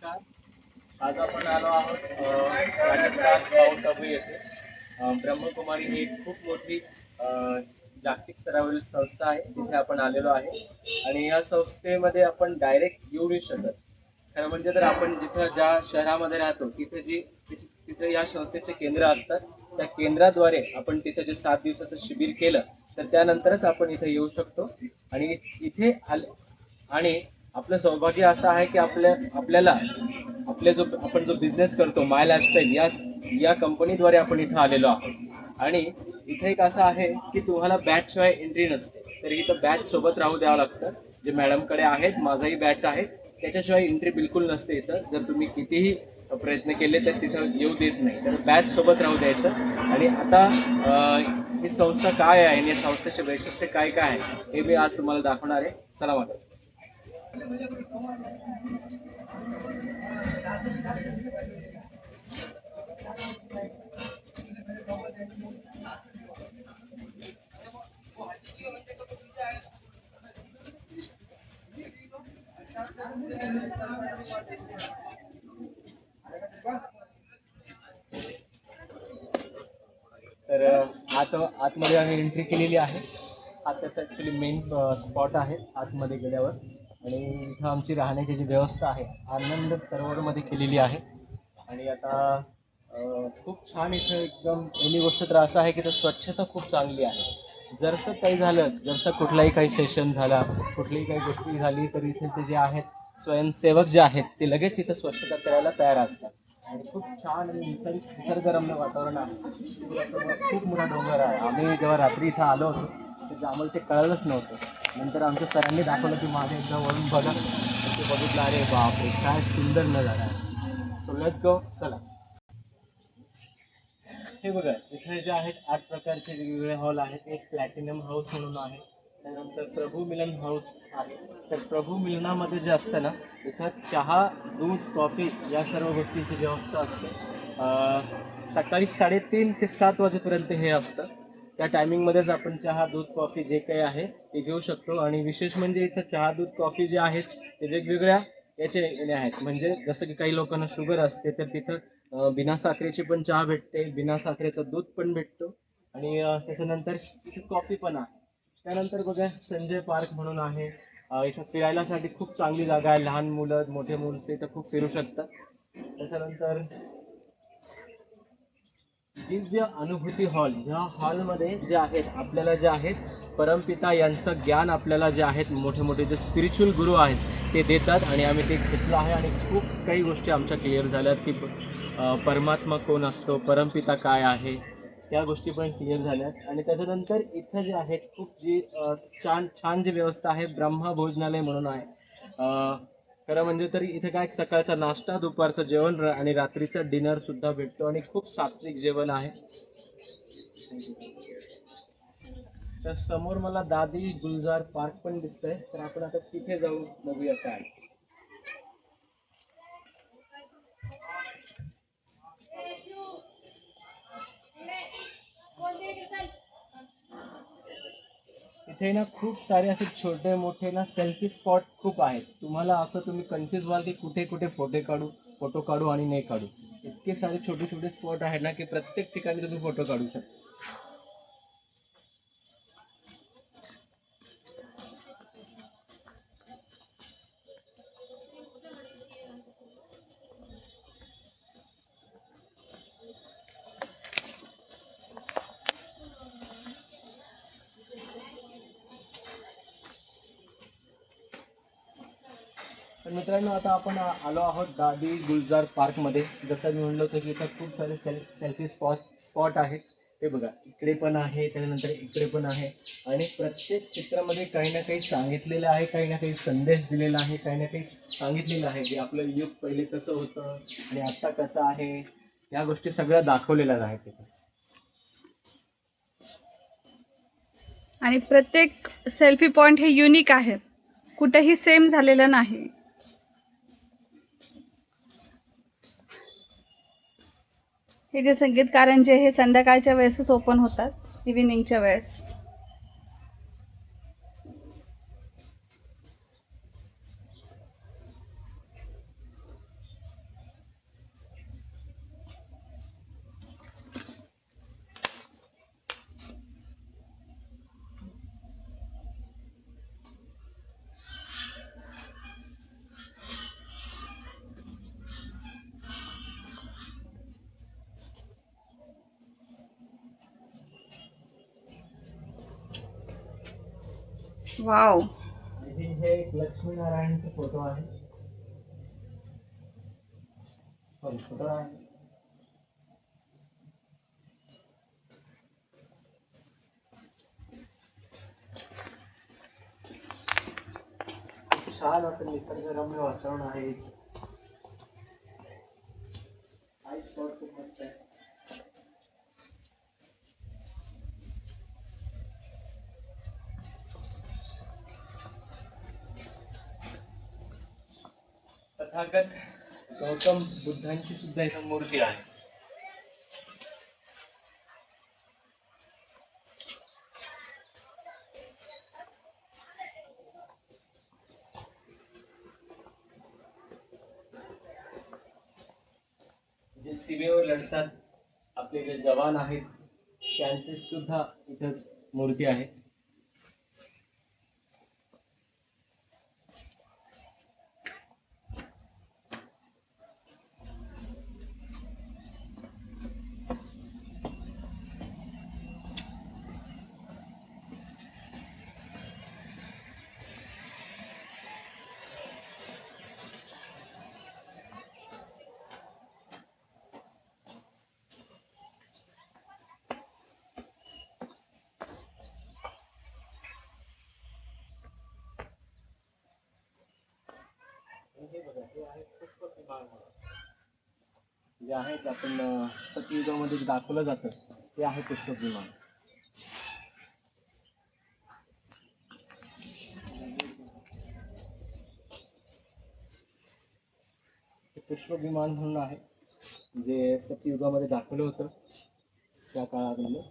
नमस्कार. आज आपण आलो आहोत राजस्थान माउंट आबू येथे. ब्रह्मकुमारी ही एक खूप मोठी जागतिक स्तरावरील संस्था आहे. तिथे आपण आलेलो आहे आणि या संस्थेमध्ये आपण डायरेक्ट येऊ नाही शकत. खरं म्हणजे तर आपण जिथं ज्या शहरामध्ये राहतो तिथे या संस्थेचे केंद्र असतात. त्या केंद्राद्वारे आपण तिथे जे 7 दिवसाचं शिबिर केलं तर त्यानंतरच आपण इथे येऊ शकतो आणि इथे आणि आपलं सौभाग्य असं आहे की आपल्याला आपण जो बिझनेस करतो माय लाईफस्टाईल या कंपनीद्वारे आपण इथं आलेलो आहोत. आणि इथे एक असं आहे की तुम्हाला बॅच शिवाय एंट्री नसते, तर इथं बॅच सोबत राहू द्यावं लागतं. जे मॅडमकडे आहेत, माझाही बॅच आहे, त्याच्याशिवाय एंट्री बिलकुल नसते इथं. जर तुम्ही कितीही प्रयत्न केले तर तिथं येऊ देत नाही, तर बॅच सोबत राहू द्यायचं. आणि आता ही संस्था काय आहे आणि या संस्थेचे वैशिष्ट्य काय काय आहे हे मी आज तुम्हाला दाखवणार आहे. चला मला. तर आतमध्ये आम्ही एंट्री केलेली आहे. हा त्याचा ॲक्च्युली मेन स्पॉट आहे आतमध्ये गेल्यावर. आणि इथं आमची राहण्याची जी व्यवस्था आहे आनंद सरोवरमध्ये केलेली आहे. आणि आता खूप छान इथं एकदम पहिली गोष्ट तर असं आहे की तर स्वच्छता खूप चांगली आहे. जरसं काही झालं, जरसं कुठलाही काही सेशन झाला, कुठलीही काही गोष्टी झाली, तर इथे जे आहेत स्वयंसेवक जे आहेत ते लगेच इथं स्वच्छता करायला तयार असतात. आणि खूप छान आणि निसर्गरम्य वातावरण आहे. खूप मोठा डोंगर आहे. आम्ही जेव्हा रात्री इथं आलो होतो तर आम्हाला ते कळलंच नव्हतं. नंतर आमच्या सरांनी दाखवलं की माझ्या एकदा वरून बघा, ते बघितलं, अरे बापरे काय सुंदर नजारा आहे. सो लेट्स गो, चला. हे बघा, इथे जे आहेत 8 प्रकारचे वेगवेगळे हॉल आहेत. एक प्लॅटिनम हाऊस म्हणून आहे, त्यानंतर प्रभू मिलन हाऊस आहे. तर प्रभू मिलनामध्ये जे असतं ना, इथं चहा, दूध, कॉफी या सर्व गोष्टींची व्यवस्था असते. सकाळी 3:30 ते 7 वाजेपर्यंत हे असतं. त्या टायमिंगमध्येच आपण चहा, दूध, कॉफी जे काही आहे ते घेऊ शकतो. आणि विशेष म्हणजे इथं चहा, दूध, कॉफी जे आहेत ते वेगवेगळ्या याचे आहेत. म्हणजे जसं की काही लोकांना शुगर असते तर तिथं बिना साखरेची पण चहा भेटते, बिना साखरेचं दूध पण भेटतो. आणि त्याच्यानंतर इथे कॉफी पण आहे. त्यानंतर बघा संजय पार्क म्हणून आहे. इथं फिरायलासाठी खूप चांगली जागा आहे. लहान मुलं, मोठे मुलं इथं खूप फिरू शकतात. त्याच्यानंतर दिव्य अनुभूती हॉल, ह्या हॉलमध्ये जे आहेत आपल्याला जे आहेत परमपिता यांचं ज्ञान आपल्याला जे आहेत मोठे मोठे जे स्पिरिच्युअल गुरु आहेत ते देतात. आणि आम्ही ते घेतलं आहे आणि खूप काही गोष्टी आमच्या क्लिअर झाल्यात की परमात्मा कोण असतो, परमपिता काय आहे, त्या गोष्टी पण क्लिअर झाल्यात. आणि त्याच्यानंतर इथं जे आहेत खूप जी छान जी व्यवस्था आहे, ब्रह्मा भोजनालय म्हणून आहे. खरं म्हणजे तरी इथे काय सकाळचा नाश्ता, दुपारचं जेवण आणि रात्रीचं डिनर सुद्धा भेटतो आणि खूप सात्विक जेवण आहे. तर समोर मला दादी गुलजार पार्क पण दिसतंय, तर आपण आता तिथे जाऊन बघूया काय. इथे ना खूप सारे असे छोटे मोठे ना सेल्फी स्पॉट खूप आहेत. तुम्हाला असं तुम्ही कन्फ्यूज व्हाल की कुठे कुठे फोटो काढू आणि नाही काढू. इतके सारे छोटे छोटे स्पॉट आहेत ना की प्रत्येक ठिकाणी तुम्ही फोटो काढू शकता. तर मित्रांनो, आता आपण आलो आहोत दादी गुलजार पार्कमध्ये. जसं मी म्हणलं होतं की इथं खूप सारे सेल्फी स्पॉट आहेत. ते बघा, इकडे पण आहे, त्यानंतर इकडे पण आहे. आणि प्रत्येक चित्रामध्ये काही ना काही सांगितलेलं आहे, काही ना काही संदेश दिलेला आहे, काही ना काही सांगितलेलं आहे की आपलं युग पहिले कसं होतं आणि आत्ता कसं आहे, या गोष्टी सगळ्या दाखवलेल्या आहेत तिथे. आणि प्रत्येक सेल्फी पॉइंट हे युनिक आहे, कुठेही सेम झालेलं नाही. हे जे संगीतकारांचे हे संध्याकाळच्या वेळेसच ओपन होतात, इव्हिनिंगच्या वेळेस. वाव. आणि हे एक लक्ष्मीनारायणचे फोटो आहे. फोटो आहे. छान असं निसर्गरम्य वातावरण आहे. खूप मस्त आहे. तथागत गौतम बुद्धांची सुद्धा इथं मूर्ती आहे. जे सीमेवर लढतात आपले जे जवान आहेत त्यांचे सुद्धा इथं मूर्ती आहे. हे बघा, हे आहे पुष्पक विमान. जे आहेत आपण सतयुगामध्ये दाखवलं जातं ते आहे पुष्पक विमान. पुष्पक विमान म्हणून आहे जे सतयुगामध्ये दाखवलं होतं त्या काळामध्ये.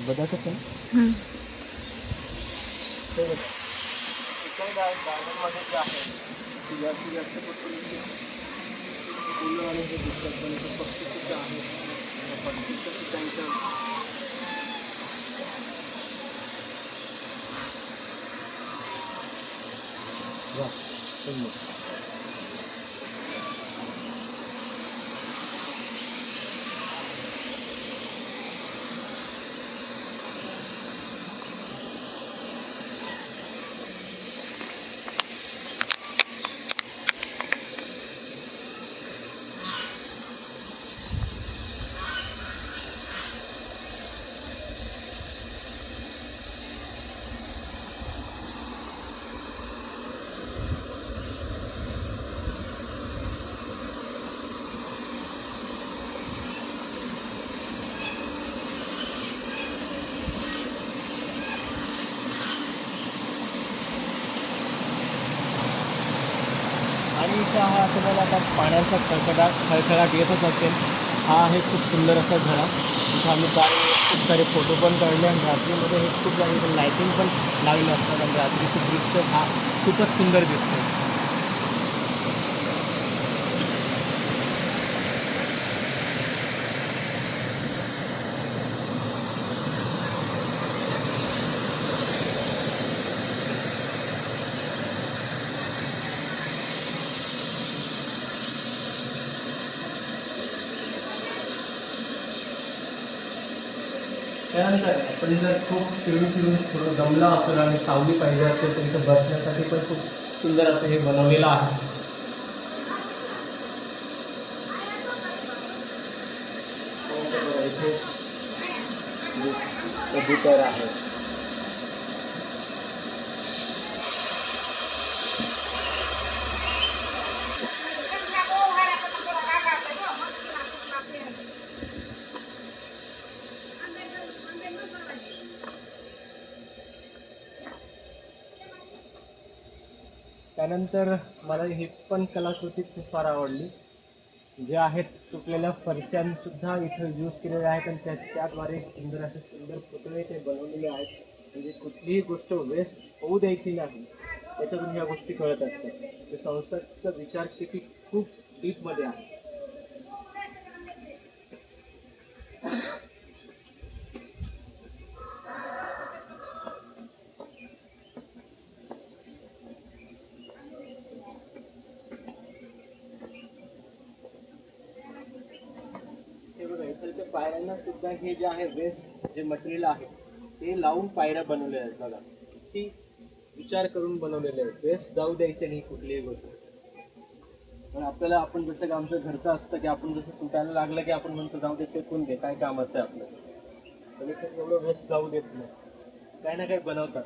बघा कसं ते बघा इकडे गार्डनमध्ये जे आहे ते जास्तीत जास्त फुलं आणि हे दिसतात पण इथे पक्षी सुद्धा आहेत. पक्षीचं सुद्धा इथं वा सुंदर. आणि इथं हा तुम्हाला आता पाण्याचा खळखळाट येतच असेल. हा आहे खूप सुंदर असा झरा. इथं आम्ही खूप सारे फोटो पण काढले आणि रात्रीमध्ये हे खूप सारे इथं लायटिंग पण लागले असतात आणि रात्रीचं दृश्य हा खूपच सुंदर दिसतो. त्यानंतर आपण जर खूप फिरून थोडं दमला असेल आणि सावली पाहिजे असेल तर इथं बसण्यासाठी पण खूप सुंदर असं हे बनवलेलं आहे. इथे कबूतर आहे. त्यानंतर मला ही पण कलाकृती खूप फार आवडली. जे आहेत तुटलेल्या फरशांसुद्धा इथं यूज केलेले आहेत आणि त्याद्वारे सुंदर पुतळे ते बनवलेले आहेत. म्हणजे कुठलीही गोष्ट वेस्ट होऊ द्यायची नाही, त्याच्यातून ह्या गोष्टी कळत असतात. ते संस्थाचा विचार किती खूप डीपमध्ये आहे. हे बघा, इथलच्या पायऱ्यांना सुद्धा हे जे आहे वेस्ट जे मटेरियल आहे ते लावून पायऱ्या बनवलेल्या आहेत. बघा किती विचार करून बनवलेले आहेत. वेस्ट जाऊ द्यायचे नाही कुठलीही गोष्ट. पण आपल्याला आपण जसं की आमचं घरचं असतं की आपण जसं तुटायला लागलं की आपण म्हणतो जाऊ दे, फेकून दे, काय कामाचं आहे आपलं. पण इथे एवढं वेस्ट जाऊ देत नाही, काही ना काही बनवतात.